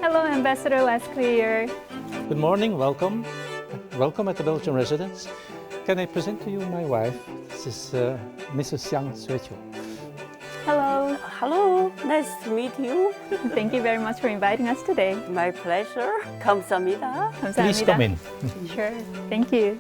Hello, Ambassador Lescouhier. Good morning, welcome. Welcome at the Belgian residence. Can I present to you my wife? This is Mrs. Yang Suecho. Hello. Hello, nice to meet you. Thank you very much for inviting us today. My pleasure. 감사합니다. 감사합니다. Please come in. Sure. Thank you.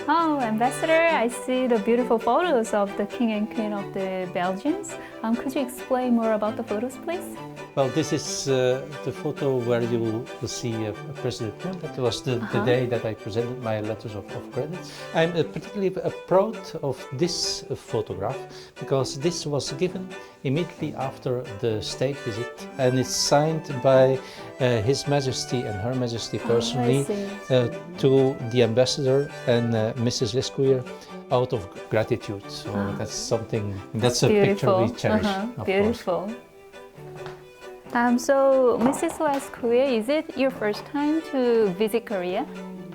Oh, Ambassador, I see the beautiful photos of the King and Queen of the Belgians. Could you explain more about the photos, please? Well, this is the photo where you will see President Moon. That was the day that I presented my letters of credit. I'm particularly proud of this photograph because this was given immediately after the state visit, and it's signed by His Majesty and Her Majesty personally to the ambassador and Mrs. Lescouhier out of gratitude. So that's something, that's a picture we cherish. Of Beautiful. course. So, Mrs. Lescouhier, is it your first time to visit Korea?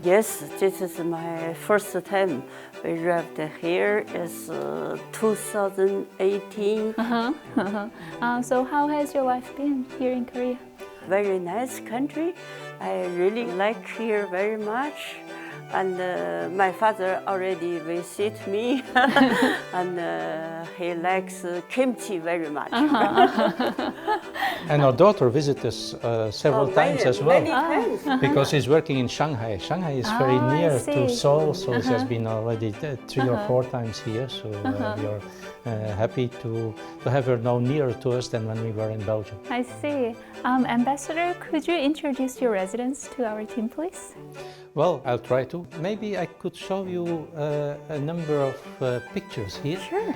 Yes, this is my first time. We arrived here is 2018. So how has your life been here in Korea? Very nice country. I really like here very much. And my father already visit me, and he likes kimchi very much. And our daughter visited us several times as well. Many times. Because she's working in Shanghai. Shanghai is very near to Seoul, so she has been already 3 or 4 times here. So we are happy to have her now nearer to us than when we were in Belgium. I see. Ambassador, could you introduce your residence to our team, please? Well, I'll try to. Maybe I could show you a number of pictures here. Sure.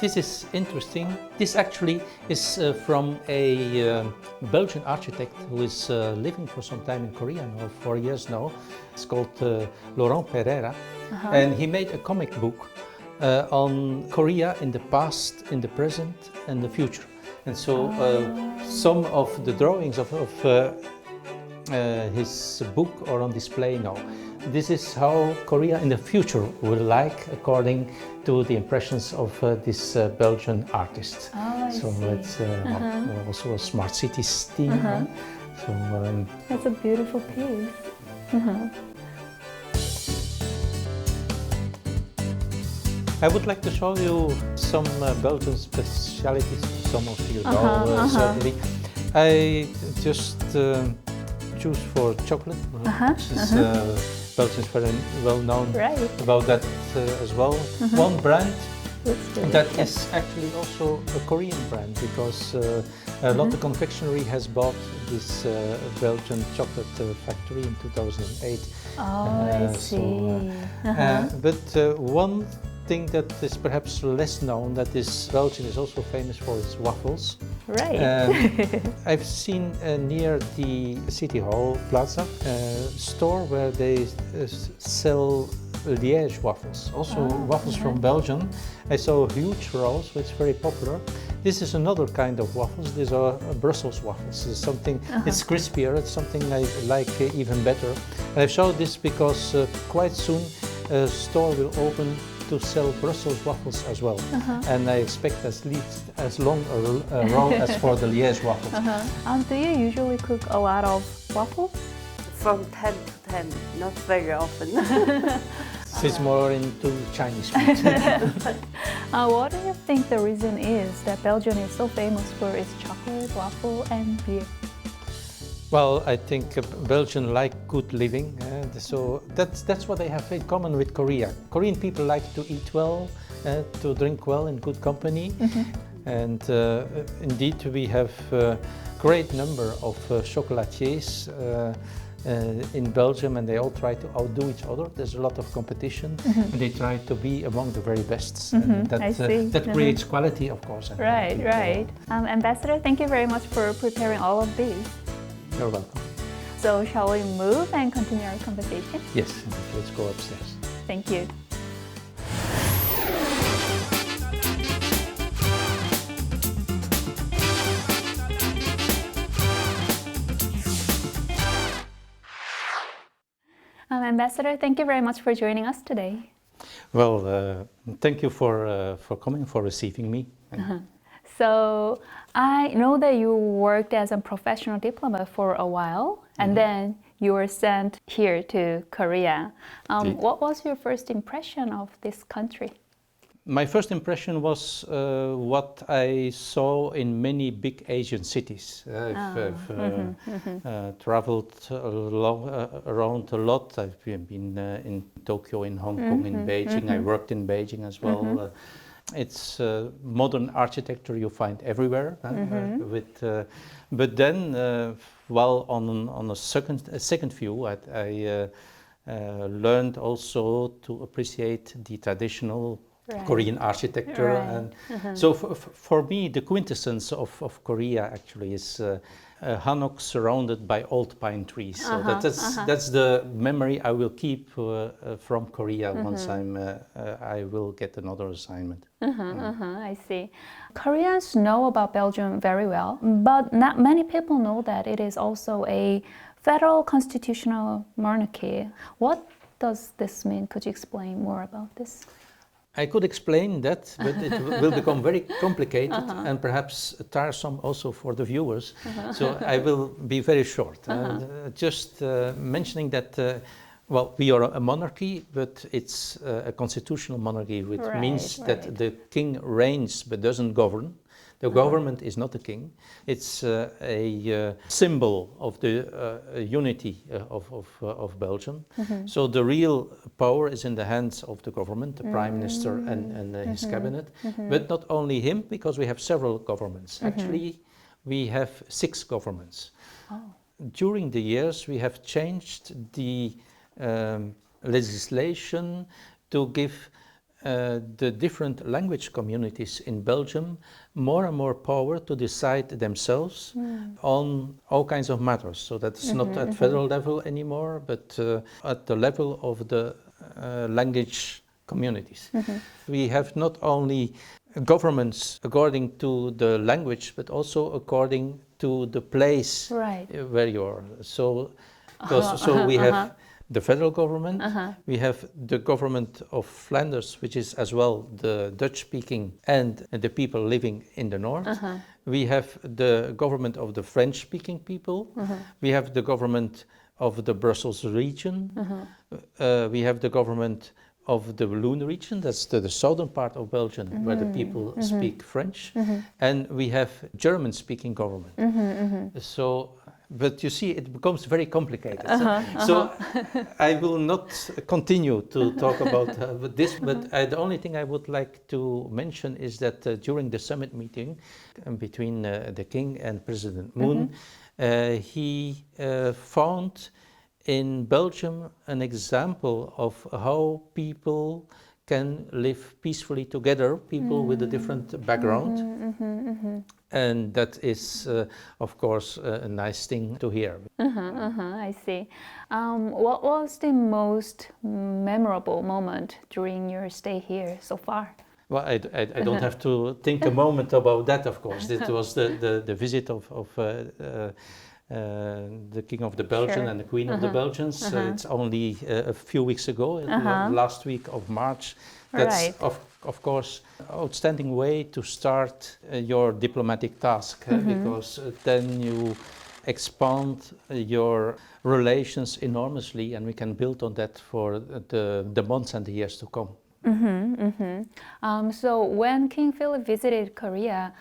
This is interesting. This actually is from a Belgian architect who is living for some time in Korea now, 4 years now. It's called Laurent Pereira. And he made a comic book on Korea in the past, in the present, and the future. And so some of the drawings of his book are on display now. This is how Korea in the future will like, according to the impressions of this Belgian artist. So it's also a smart cities theme. So that's a beautiful piece. I would like to show you some Belgian specialities. Some of you know certainly. I just choose for chocolate. Belgium is very well known about that as well. One brand that is actually also a Korean brand because Lotte Confectionery has bought this Belgian chocolate factory in 2008. I see. But one thing that is perhaps less known, that is Belgium is also famous for its waffles. Right. I've seen near the City Hall Plaza a store where they sell Liège waffles, also waffles from Belgium. I saw huge rolls, which is very popular. This is another kind of waffles. These are Brussels waffles. It's something, it's crispier, it's something I like even better. And I showed this because quite soon a store will open to sell Brussels waffles as well. And I expect at least as long a row as for the Liège waffles. Do you usually cook a lot of waffles? From time to time, not very often. She's more into Chinese food. What do you think the reason is that Belgium is so famous for its chocolate, waffle, and beer? Well, I think Belgians like good living, so that's what they have in common with Korea. Korean people like to eat well, to drink well in good company, and indeed we have a great number of chocolatiers in Belgium, and they all try to outdo each other. There's a lot of competition, and they try to be among the very best. And that creates quality, of course. Right, right. Ambassador, thank you very much for preparing all of these. You're welcome. So shall we move and continue our conversation? Yes, let's go upstairs. Thank you. Ambassador, thank you very much for joining us today. Well, thank you for coming, for receiving me. So I know that you worked as a professional diplomat for a while, and then you were sent here to Korea. What was your first impression of this country? My first impression was what I saw in many big Asian cities. I've traveled around a lot. I've been in Tokyo, in Hong Kong, in Beijing. I worked in Beijing as well. It's modern architecture you find everywhere. But then, well, on a second view, I learned also to appreciate the traditional Korean architecture. And so for me, the quintessence of Korea actually is Hanok surrounded by old pine trees. So that's the memory I will keep from Korea once I will get another assignment. I see. Koreans know about Belgium very well, but not many people know that it is also a federal constitutional monarchy. What does this mean? Could you explain more about this? I could explain that, but it will become very complicated and perhaps tiresome also for the viewers. So I will be very short. Just mentioning that, well, we are a monarchy, but it's a constitutional monarchy, which means that the king reigns but doesn't govern. The government is not the king. It's a symbol of the unity of Belgium. So the real power is in the hands of the government, the prime minister and his cabinet. But not only him, because we have several governments. Actually, we have 6 governments. During the years, we have changed the legislation to give the different language communities in Belgium more and more power to decide themselves on all kinds of matters. So that's not at federal level anymore, but at the level of the language communities. We have not only governments according to the language, but also according to the place where you are. So we have the federal government, we have the government of Flanders, which is as well the Dutch-speaking and the people living in the north. We have the government of the French-speaking people. We have the government of the Brussels region. We have the government of the Walloon region, that's the southern part of Belgium, where the people speak French. And we have German-speaking government. So, but you see, it becomes very complicated. So I will not continue to talk about this, but the only thing I would like to mention is that during the summit meeting between the King and President Moon, he found in Belgium an example of how people can live peacefully together, people with a different background. And that is, of course, a nice thing to hear. I see. What was the most memorable moment during your stay here so far? Well, I don't have to think a moment about that, of course. It was the visit of the King of the Belgians and the Queen of the Belgians. It's only a few weeks ago, last week of March. That's, Right. of course, outstanding way to start your diplomatic task, because then you expand your relations enormously, and we can build on that for the months and the years to come. So when King Philip visited Korea,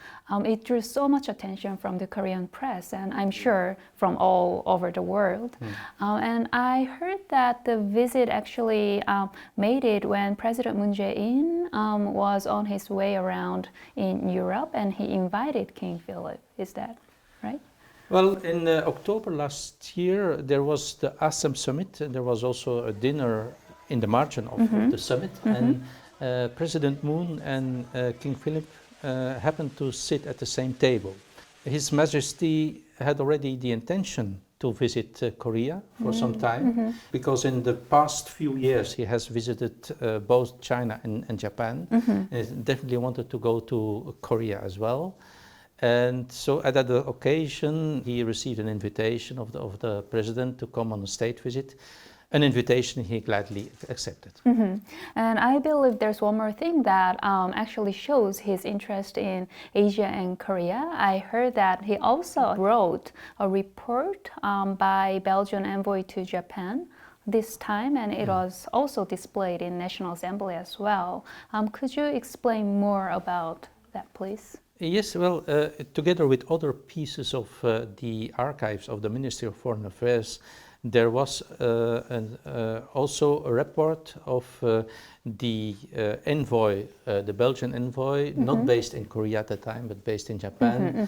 it drew so much attention from the Korean press, and I'm sure from all over the world. And I heard that the visit actually made it when President Moon Jae-in was on his way around in Europe, and he invited King Philip. Is that right? Well, in October last year, there was the ASEM summit, and there was also a dinner in the margin of the summit, and President Moon and King Philip happened to sit at the same table. His Majesty had already the intention to visit Korea for some time, because in the past few years he has visited both China and Japan. He definitely wanted to go to Korea as well. And so at that occasion he received an invitation of the president to come on a state visit. An invitation he gladly accepted. And I believe there's one more thing that actually shows his interest in Asia and Korea. I heard that he also wrote a report by Belgian envoy to Japan this time, and it was also displayed in National Assembly as well. Could you explain more about that, please? Yes, well, together with other pieces of the archives of the Ministry of Foreign Affairs, there was also a report of the envoy, the Belgian envoy, not based in Korea at the time, but based in Japan,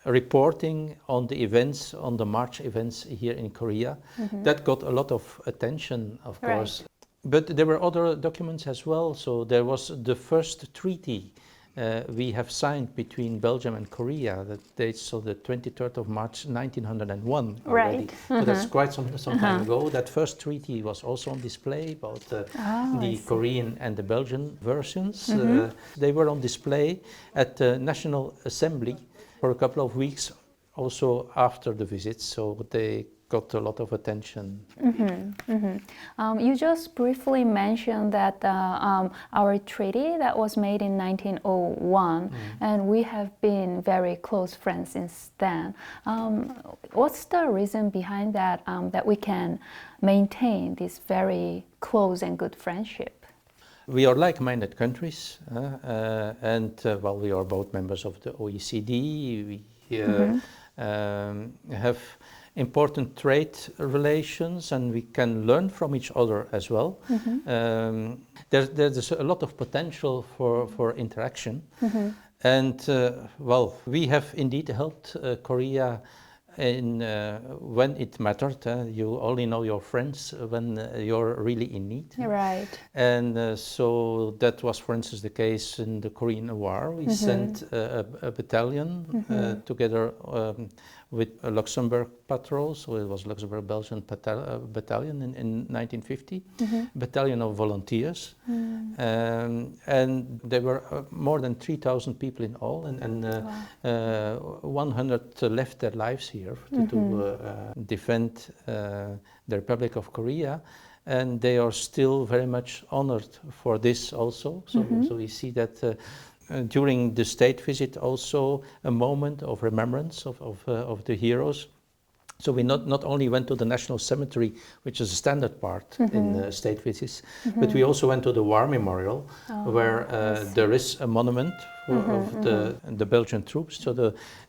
reporting on the events, on the March events here in Korea. That got a lot of attention, of course. But there were other documents as well. So there was the first treaty we have signed between Belgium and Korea that dates so the 23rd of March 1901 already. Right. So that's quite some time ago. That first treaty was also on display, both the Korean and the Belgian versions. They were on display at the National Assembly for a couple of weeks also after the visit, so they got a lot of attention. You just briefly mentioned that our treaty that was made in 1901, and we have been very close friends since then. What's the reason behind that, that we can maintain this very close and good friendship? We are like-minded countries, and well, we are both members of the OECD. We have important trade relations, and we can learn from each other as well. There's a lot of potential for interaction, and well, we have indeed helped Korea in when it mattered. You only know your friends when you're really in need. Right. And so that was, for instance, the case in the Korean War. We sent a battalion together with a Luxembourg patrol, so it was Luxembourg-Belgian battalion in 1950, battalion of volunteers. And there were more than 3,000 people in all, and 100 left their lives here to defend the Republic of Korea. And they are still very much honored for this also. So we see that during the state visit also a moment of remembrance of the heroes. So we not only went to the National Cemetery, which is a standard part in state visits, but we also went to the War Memorial, where there is a monument of the Belgian troops. So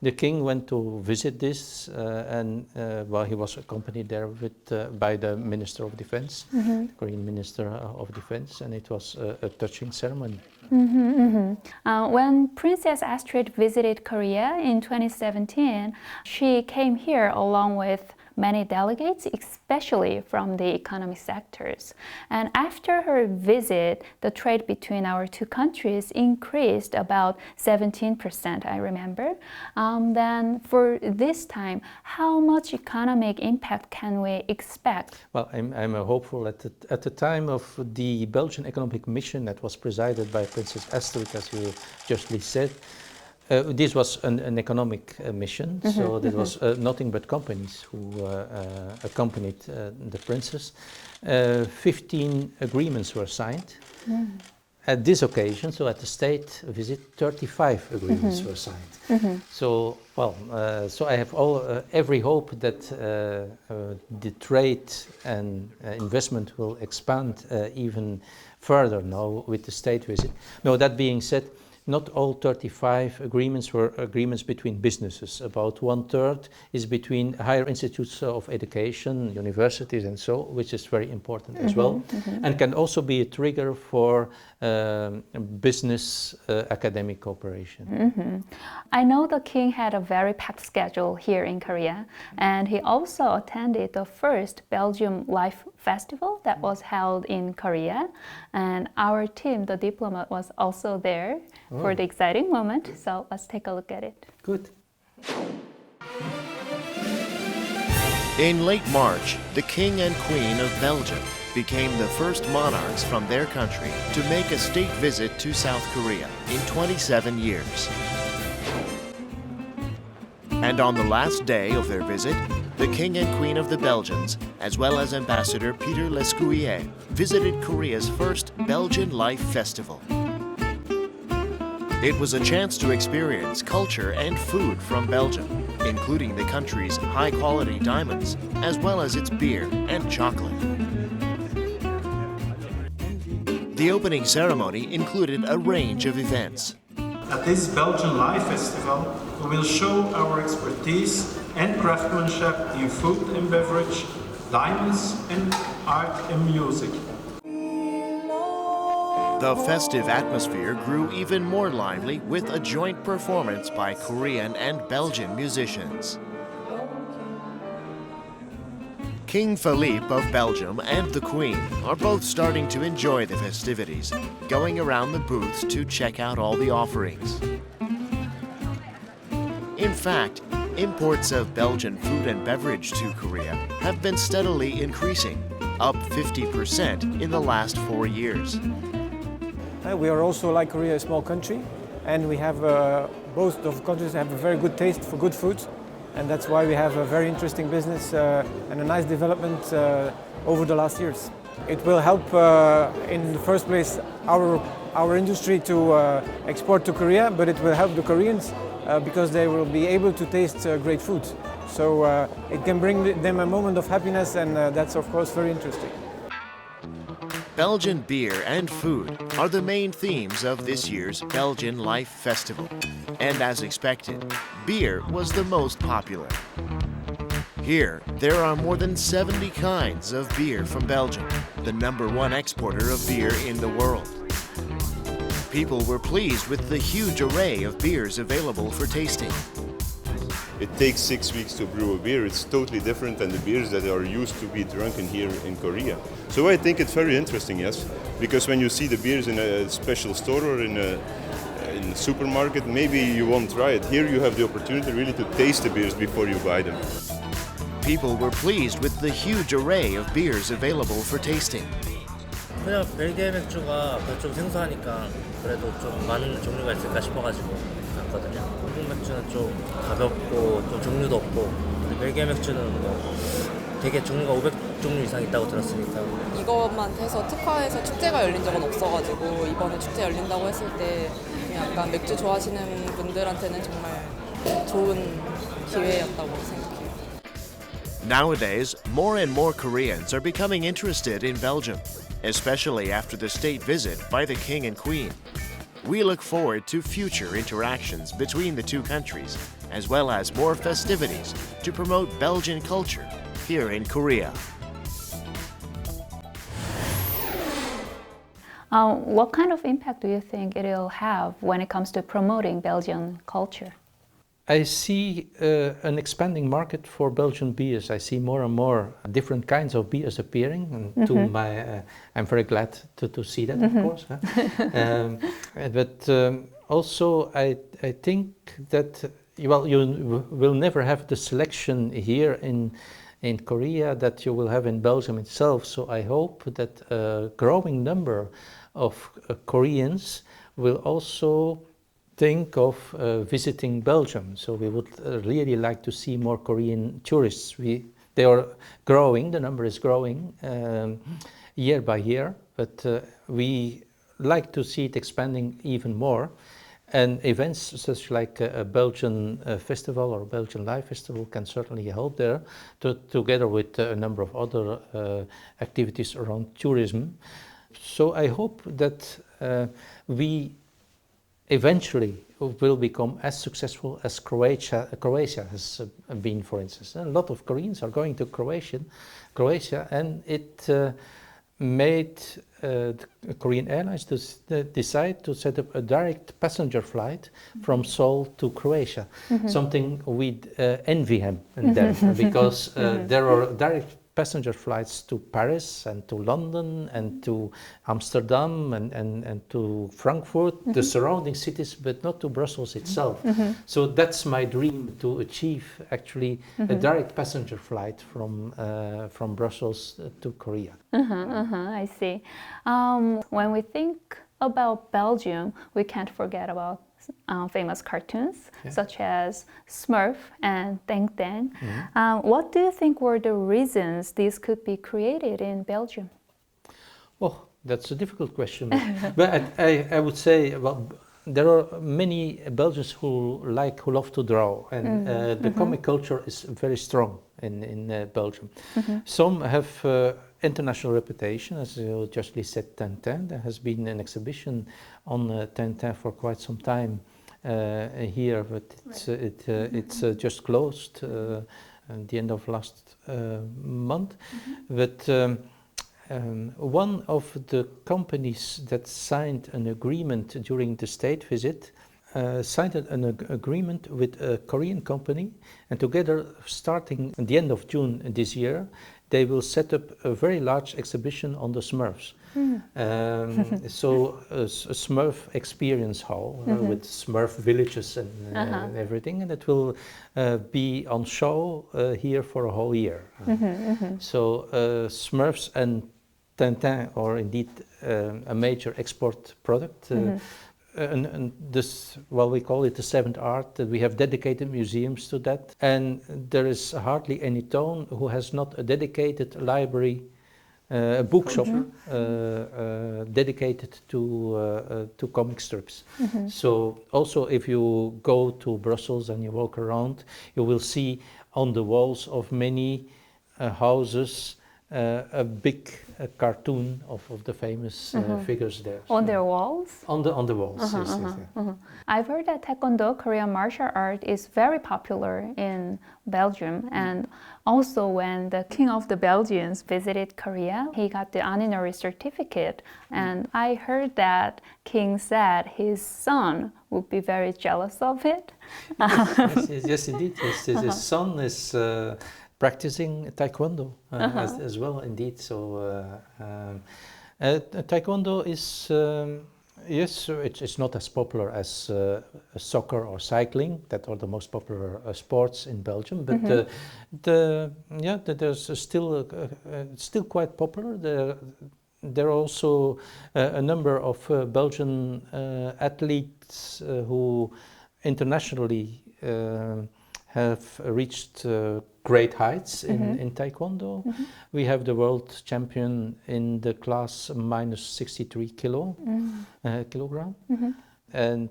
the king went to visit this, and well, he was accompanied there by the Minister of Defense, the Korean Minister of Defense, and it was a touching ceremony. When Princess Astrid visited Korea in 2017, she came here along with many delegates, especially from the economic sectors. And after her visit, the trade between our two countries increased about 17%, I remember. Then for this time, how much economic impact can we expect? Well, I'm hopeful. At the time of the Belgian economic mission that was presided by Princess Astrid, as you justly said, this was an economic mission, so there was nothing but companies who accompanied the princess. 15 agreements were signed. At this occasion, so at the state visit, 35 agreements were signed. So, so I have every hope that the trade and investment will expand even further now with the state visit. Now, that being said, not all 35 agreements were agreements between businesses. About 1/3 is between higher institutes of education, universities and so, which is very important as well, and can also be a trigger for business academic cooperation. I know the king had a very packed schedule here in Korea, and he also attended the first Belgium Life Festival that was held in Korea, and our team, the Diplomat, was also there for the exciting moment. So let's take a look at it. Good. In late March, the King and Queen of Belgium became the first monarchs from their country to make a state visit to South Korea in 27 years. And on the last day of their visit, the King and Queen of the Belgians, as well as Ambassador Peter Lescouhier, visited Korea's first Belgian Life Festival. It was a chance to experience culture and food from Belgium, including the country's high-quality diamonds, as well as its beer and chocolate. The opening ceremony included a range of events. At this Belgian Life Festival, we will show our expertise and craftsmanship in food and beverage, diamonds, and art and music. The festive atmosphere grew even more lively with a joint performance by Korean and Belgian musicians. King Philippe of Belgium and the Queen are both starting to enjoy the festivities, going around the booths to check out all the offerings. In fact, imports of Belgian food and beverage to Korea have been steadily increasing, up 50% in the last 4 years. We are also, like Korea, a small country, and we have both of countries have a very good taste for good food, and that's why we have a very interesting business and a nice development over the last years. It will help, in the first place, our industry to export to Korea, but it will help the Koreans because they will be able to taste great food. So it can bring them a moment of happiness, and that's of course very interesting. Belgian beer and food are the main themes of this year's Belgian Life Festival. And as expected, beer was the most popular. Here, there are more than 70 kinds of beer from Belgium, the #1 exporter of beer in the world. People were pleased with the huge array of beers available for tasting. It takes 6 weeks to brew a beer. It's totally different than the beers that are used to be drunk in here in Korea. So I think it's very interesting, yes, because when you see the beers in a special store or in a supermarket, maybe you won't try it. Here you have the opportunity really to taste the beers before you buy them. People were pleased with the huge array of beers available for tasting. 그냥 벨기에 맥주가 좀 생소하니까 그래도 좀 많은 종류가 있을까 싶어가지고 갔거든요. 한국 맥주는 좀 가볍고 좀 종류도 없고, 근데 벨기에 맥주는 뭐 되게 종류가 500종류 이상 있다고 들었으니까. 이것만 해서 특화해서 축제가 열린 적은 없어가지고 이번에 축제 열린다고 했을 때 약간 맥주 좋아하시는 분들한테는 정말 좋은 기회였다고 생각해요. Nowadays, more and more Koreans are becoming interested in Belgium, especially after the state visit by the King and Queen. We look forward to future interactions between the two countries, as well as more festivities to promote Belgian culture here in Korea. What kind of impact do you think it will have when it comes to promoting Belgian culture? I see an expanding market for Belgian beers. I see more and more different kinds of beers appearing, and to my, I'm very glad to see that, of course. But also, I think that well, you will never have the selection here in Korea that you will have in Belgium itself. So I hope that a growing number of Koreans will also think of visiting Belgium. So we would really like to see more Korean tourists. They are growing, the number is growing year by year, but we like to see it expanding even more. And events such like a Belgian festival or Belgian Life Festival can certainly help there, together with a number of other activities around tourism. So I hope that we eventually will become as successful as Croatia has been, for instance. A lot of Koreans are going to Croatia, and it made Korean Airlines to decide to set up a direct passenger flight from Seoul to Croatia. Something we'd envy him there, because there are direct passenger flights to Paris and to London and to Amsterdam and to Frankfurt, the surrounding cities, but not to Brussels itself. So that's my dream, to achieve actually a direct passenger flight from Brussels to Korea. I see. When we think about Belgium, we can't forget about famous cartoons such as Smurf and Tang Tang. What do you think were the reasons these could be created in Belgium? Oh, that's a difficult question. But I would say, well, there are many Belgians who love to draw, and the comic culture is very strong in Belgium. Some have international reputation, as you justly said, Tintin. There has been an exhibition on Tintin for quite some time here, but it's just closed at the end of last month. But one of the companies that signed an agreement during the state visit signed an agreement with a Korean company, and together, starting at the end of June this year, they will set up a very large exhibition on the Smurfs. So a Smurf experience hall with Smurf villages and everything, and it will be on show here for a whole year. So Smurfs and Tintin are indeed a major export product. And this, well, we call it the seventh art. We have dedicated museums to that, and there is hardly any town who has not a dedicated library, a bookshop dedicated to comic strips. So also, if you go to Brussels and you walk around, you will see on the walls of many houses a big cartoon of the famous figures there. On their walls? On the walls, yes. I've heard that Taekwondo, Korean martial art, is very popular in Belgium. And also when the King of the Belgians visited Korea, he got the honorary certificate. And I heard that King said his son would be very jealous of it. Yes, indeed. His son is practicing Taekwondo as well, indeed. So Taekwondo is, yes, it's not as popular as soccer or cycling, that are the most popular sports in Belgium, but there's still quite popular. There are also a number of Belgian athletes who internationally have reached great heights in Taekwondo. We have the world champion in the class minus 63 kilogram. And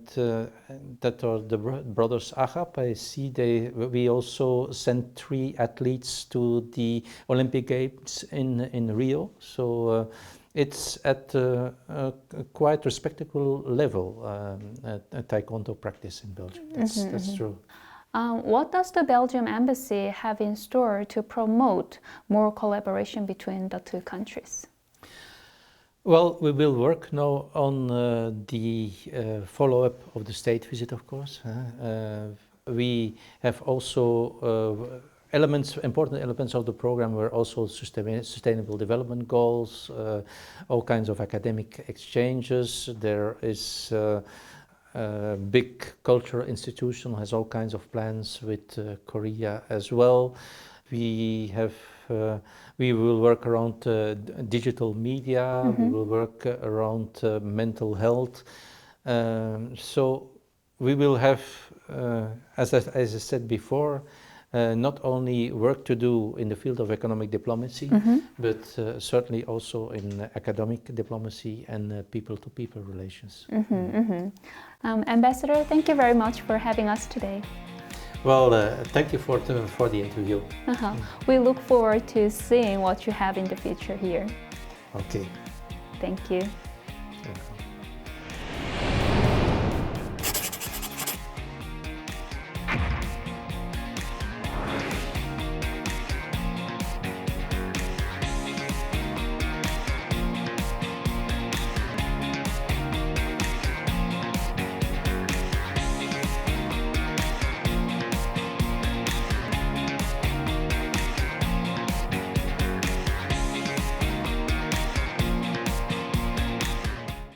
that are the brothers Agap. I see we also sent 3 athletes to the Olympic Games in Rio. So it's at a quite respectable level, Taekwondo practice in Belgium. That's true. What does the Belgium embassy have in store to promote more collaboration between the two countries? Well, we will work now on the follow-up of the state visit, of course. We have also important elements of the program were also sustainable development goals, all kinds of academic exchanges. There is a big cultural institution has all kinds of plans with Korea as well. We will work around digital media. We will work around mental health. So we will have, as I said before, not only work to do in the field of economic diplomacy, but certainly also in academic diplomacy and people-to-people relations. Ambassador, thank you very much for having us today. Well, thank you for the interview. We look forward to seeing what you have in the future here. Okay. Thank you. Yeah.